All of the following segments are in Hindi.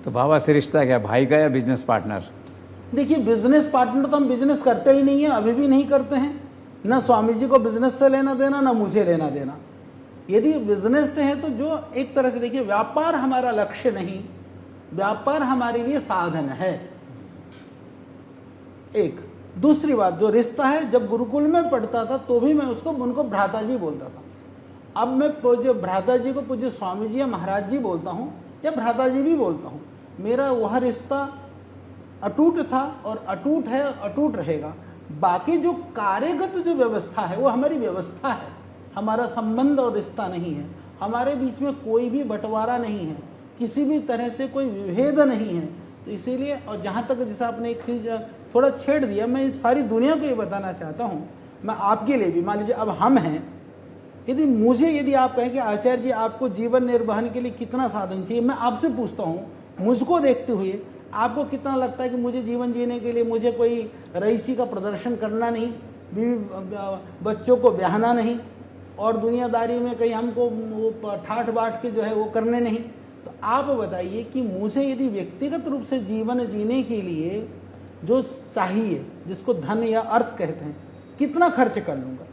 तो बाबा से रिश्ता क्या, भाई का या बिजनेस पार्टनर? देखिए, बिजनेस पार्टनर तो हम बिजनेस करते ही नहीं है, अभी भी नहीं करते हैं। ना स्वामी जी को बिजनेस से लेना देना, ना मुझे लेना देना। यदि बिजनेस से है तो जो एक तरह से देखिए, व्यापार हमारा लक्ष्य नहीं, व्यापार हमारे लिए साधन है। एक दूसरी बात, जो रिश्ता है, जब गुरुकुल में पढ़ता था तो भी मैं उनको भ्राता जी बोलता था। अब मैं पूज्य भ्राता जी को पूज्य स्वामी जी या महाराज जी बोलता हूँ, या भ्राता जी भी बोलता हूँ। मेरा वह रिश्ता अटूट था और अटूट है, अटूट रहेगा। बाकी जो कार्यगत जो व्यवस्था है वो हमारी व्यवस्था है, हमारा संबंध और रिश्ता नहीं है। हमारे बीच में कोई भी बंटवारा नहीं है, किसी भी तरह से कोई विभेद नहीं है। तो इसीलिए, और जहाँ तक जैसा आपने एक चीज़ थोड़ा छेड़ दिया, मैं सारी दुनिया को ये बताना चाहता हूँ, मैं आपके लिए भी, मान लीजिए अब हम हैं, यदि आप कहें कि आचार्य जी आपको जीवन निर्वहन के लिए कितना साधन चाहिए, मैं आपसे पूछता हूँ, मुझको देखते हुए आपको कितना लगता है कि मुझे जीवन जीने के लिए मुझे कोई रईसी का प्रदर्शन करना नहीं, बीवी बच्चों को ब्याहना नहीं, और दुनियादारी में कहीं हमको वो ठाठ बाट के जो है वो करने नहीं। तो आप बताइए कि मुझे यदि व्यक्तिगत रूप से जीवन जीने के लिए जो चाहिए, जिसको धन या अर्थ कहते हैं, कितना खर्च कर लूँगा?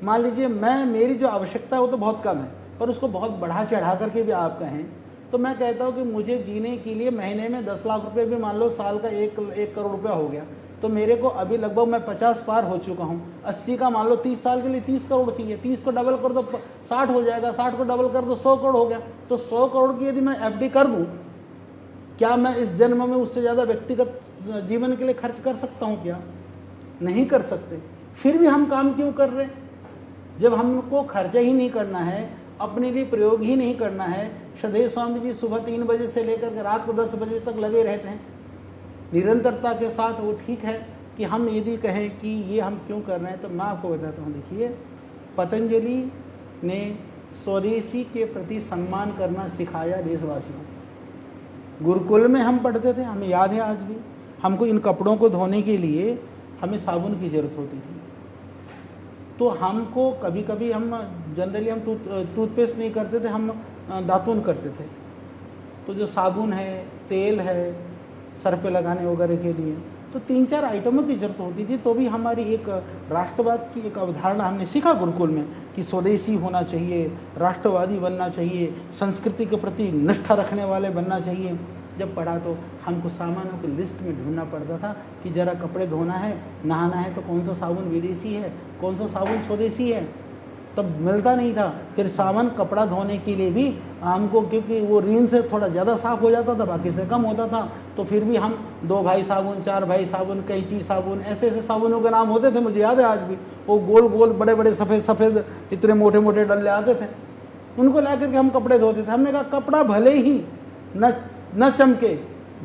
मान लीजिए मेरी जो आवश्यकता है वो तो बहुत कम है, पर उसको बहुत बढ़ा चढ़ा करके भी आप कहें तो मैं कहता हूँ कि मुझे जीने के लिए महीने में 10 लाख रुपए भी मान लो, साल का 1 करोड़ रुपया हो गया, तो मेरे को अभी लगभग मैं 50 पार हो चुका हूँ। 80 का मान लो, 30 साल के लिए 30 करोड़ चाहिए। 30 को डबल कर दो 60 हो जाएगा, 60 को डबल कर दो 100 करोड़ हो गया। तो 100 करोड़ की यदि मैं FD कर दूँ, क्या मैं इस जन्म में उससे ज़्यादा व्यक्तिगत जीवन के लिए खर्च कर सकता हूँ? क्या नहीं कर सकते। फिर भी हम काम क्यों कर रहे हैं? जब हमको खर्चा ही नहीं करना है, अपने लिए प्रयोग ही नहीं करना है। सदैव स्वामी जी सुबह 3 बजे से लेकर के रात को 10 बजे तक लगे रहते हैं निरंतरता के साथ। वो ठीक है कि हम यदि कहें कि ये हम क्यों कर रहे हैं, तो मैं आपको बताता हूँ। देखिए, पतंजलि ने स्वदेशी के प्रति सम्मान करना सिखाया देशवासियों को। गुरुकुल में हम पढ़ते थे, हमें याद है आज भी, हमको इन कपड़ों को धोने के लिए हमें साबुन की ज़रूरत होती थी। तो हमको कभी कभी हम जनरली हम टूथपेस्ट नहीं करते थे, हम दातुन करते थे। तो जो साबुन है, तेल है सर पे लगाने वगैरह के लिए, तो 3-4 आइटमों की ज़रूरत होती थी। तो भी हमारी एक राष्ट्रवाद की एक अवधारणा हमने सीखा गुरुकुल में कि स्वदेशी होना चाहिए, राष्ट्रवादी बनना चाहिए, संस्कृति के प्रति निष्ठा रखने वाले बनना चाहिए। जब पढ़ा तो हमको सामानों की लिस्ट में ढूंढना पड़ता था कि ज़रा कपड़े धोना है, नहाना है, तो कौन सा साबुन विदेशी है, कौन सा साबुन स्वदेशी है, तब मिलता नहीं था। फिर साबुन कपड़ा धोने के लिए भी हमको, क्योंकि वो रीन से थोड़ा ज़्यादा साफ़ हो जाता था, बाकी से कम होता था, तो फिर भी हम 2 भाई साबुन, 4 भाई साबुन, कैंची साबुन, ऐसे ऐसे साबुनों के नाम होते थे, मुझे याद है आज भी। वो गोल गोल बड़े बड़े सफ़ेद सफ़ेद इतने मोटे मोटे डल्ले आते थे, उनको ला करके हम कपड़े धोते थे। हमने कहा कपड़ा भले ही न चमके,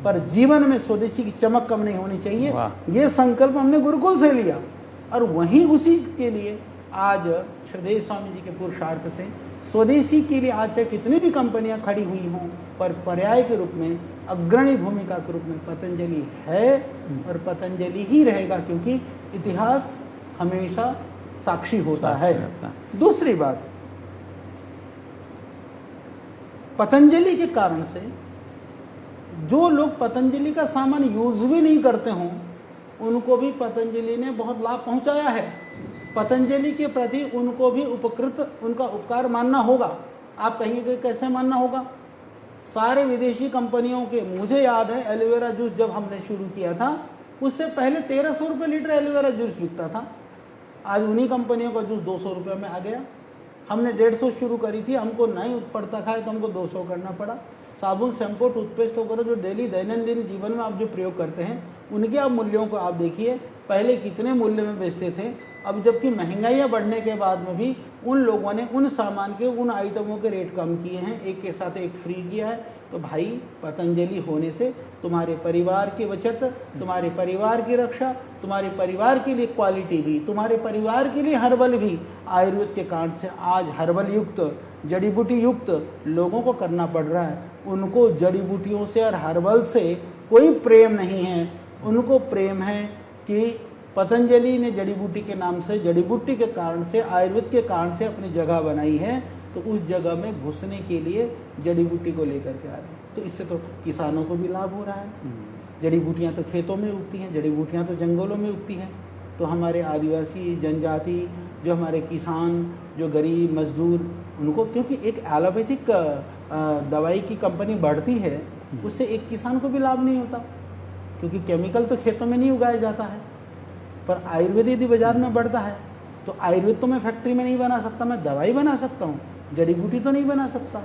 पर जीवन में स्वदेशी की चमक कम नहीं होनी चाहिए। ये संकल्प हमने गुरुकुल से लिया, और वहीं उसी के लिए आज श्रद्धेय स्वामी जी के पुरुषार्थ से स्वदेशी के लिए आज चाहे कितनी भी कंपनियां खड़ी हुई हों, पर पर्याय के रूप में, अग्रणी भूमिका के रूप में पतंजलि है और पतंजलि ही रहेगा, क्योंकि इतिहास हमेशा साक्षी होता है। दूसरी बात, पतंजलि के कारण से जो लोग पतंजलि का सामान यूज भी नहीं करते हों, उनको भी पतंजलि ने बहुत लाभ पहुंचाया है। पतंजलि के प्रति उनको भी उपकृत, उनका उपकार मानना होगा। आप कहेंगे कि कैसे मानना होगा? सारे विदेशी कंपनियों के, मुझे याद है एलोवेरा जूस जब हमने शुरू किया था, उससे पहले 1300 रुपये लीटर एलोवेरा जूस बिकता था। आज उन्हीं कंपनियों का जूस 200 रुपये में आ गया। हमने 150 शुरू करी थी, हमको नहीं पड़ता खाए तो हमको 200 करना पड़ा। साबुन, शैम्पू, टूथपेस्ट वगैरह जो डेली दैनंदिन जीवन में आप जो प्रयोग करते हैं, उनके आप मूल्यों को आप देखिए, पहले कितने मूल्य में बेचते थे। अब जबकि महंगाइयाँ बढ़ने के बाद में भी उन लोगों ने उन सामान के, उन आइटमों के रेट कम किए हैं, एक के साथ एक फ्री किया है। तो भाई, पतंजलि होने से तुम्हारे परिवार की बचत, तुम्हारे परिवार की रक्षा, तुम्हारे परिवार के लिए क्वालिटी भी, तुम्हारे परिवार के लिए हर्बल भी, आयुर्वेद के कारण से आज हर्बल युक्त, जड़ी बूटी युक्त लोगों को करना पड़ रहा है। उनको जड़ी बूटियों से और हर्बल से कोई प्रेम नहीं है, उनको प्रेम है कि पतंजलि ने जड़ी बूटी के नाम से, जड़ी बूटी के कारण से, आयुर्वेद के कारण से अपनी जगह बनाई है, तो उस जगह में घुसने के लिए जड़ी बूटी को लेकर के आ रहे हैं। तो इससे तो किसानों को भी लाभ हो रहा है। जड़ी बूटियाँ तो खेतों में उगती हैं, जड़ी बूटियाँ तो जंगलों में उगती हैं। तो हमारे आदिवासी जनजाति, जो हमारे किसान, जो गरीब मजदूर, उनको, क्योंकि एक एलोपैथिक दवाई की कंपनी बढ़ती है, उससे एक किसान को भी लाभ नहीं होता, क्योंकि केमिकल तो खेतों में नहीं उगाया जाता है। पर आयुर्वेद यदि बाजार में बढ़ता है तो आयुर्वेद तो मैं फैक्ट्री में नहीं बना सकता, मैं दवाई बना सकता हूँ, जड़ी बूटी तो नहीं बना सकता।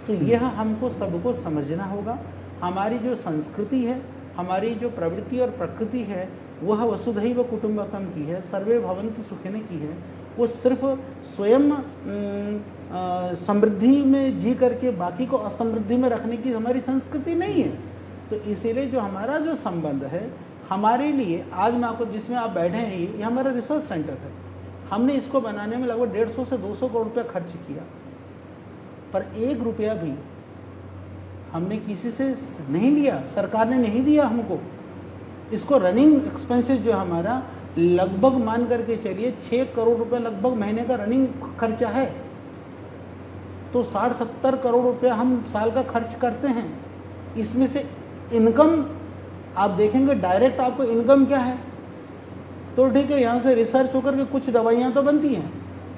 तो यह हमको सबको समझना होगा। हमारी जो संस्कृति है, हमारी जो प्रवृत्ति और प्रकृति है, वह वसुधैव कुटुंबकम की है, सर्वे भवन्तु सुखिनः की है। वो सिर्फ स्वयं समृद्धि में जी करके बाकी को असमृद्धि में रखने की हमारी संस्कृति नहीं है। तो इसीलिए जो हमारा जो संबंध है, हमारे लिए आज मैं आपको, जिसमें आप बैठे हैं, ये हमारा रिसर्च सेंटर है। हमने इसको बनाने में लगभग 150 से 200 करोड़ रुपया खर्च किया, पर 1 रुपया भी हमने किसी से नहीं लिया, सरकार ने नहीं दिया हमको। इसको रनिंग एक्सपेंसेस जो हमारा लगभग मान करके चलिए 6 करोड़ रुपए लगभग महीने का रनिंग खर्चा है। तो 60-70 करोड़ रुपया हम साल का खर्च करते हैं। इसमें से इनकम आप देखेंगे, डायरेक्ट आपको इनकम क्या है, तो ठीक है, यहाँ से रिसर्च होकर के कुछ दवाइयाँ तो बनती हैं,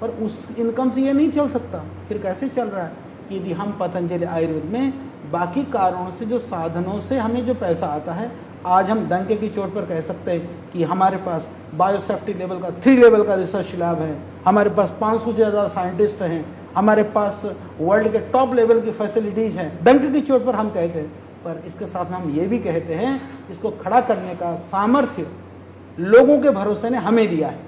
पर उस इनकम से ये नहीं चल सकता। फिर कैसे चल रहा है? यदि हम पतंजलि आयुर्वेद में बाकी कारणों से, जो साधनों से हमें जो पैसा आता है, आज हम डंके की चोट पर कह सकते हैं कि हमारे पास बायोसेफ्टी लेवल का 3 लेवल का रिसर्च लैब है, हमारे पास 500 से ज़्यादा साइंटिस्ट हैं, हमारे पास वर्ल्ड के टॉप लेवल की फैसिलिटीज़ हैं। डंके की चोट पर हम कहते हैं, पर इसके साथ में हम ये भी कहते हैं, इसको खड़ा करने का सामर्थ्य लोगों के भरोसे ने हमें दिया है।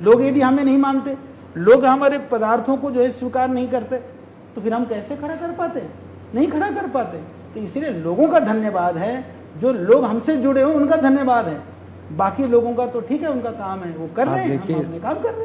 लोग यदि हमें नहीं मानते, लोग हमारे पदार्थों को जो है स्वीकार नहीं करते, तो फिर हम कैसे खड़ा कर पाते? नहीं खड़ा कर पाते। तो इसीलिए लोगों का धन्यवाद है, जो लोग हमसे जुड़े हो उनका धन्यवाद है। बाकी लोगों का तो ठीक है, उनका काम है, वो कर रहे हैं, हम अपने काम कर रहे हैं।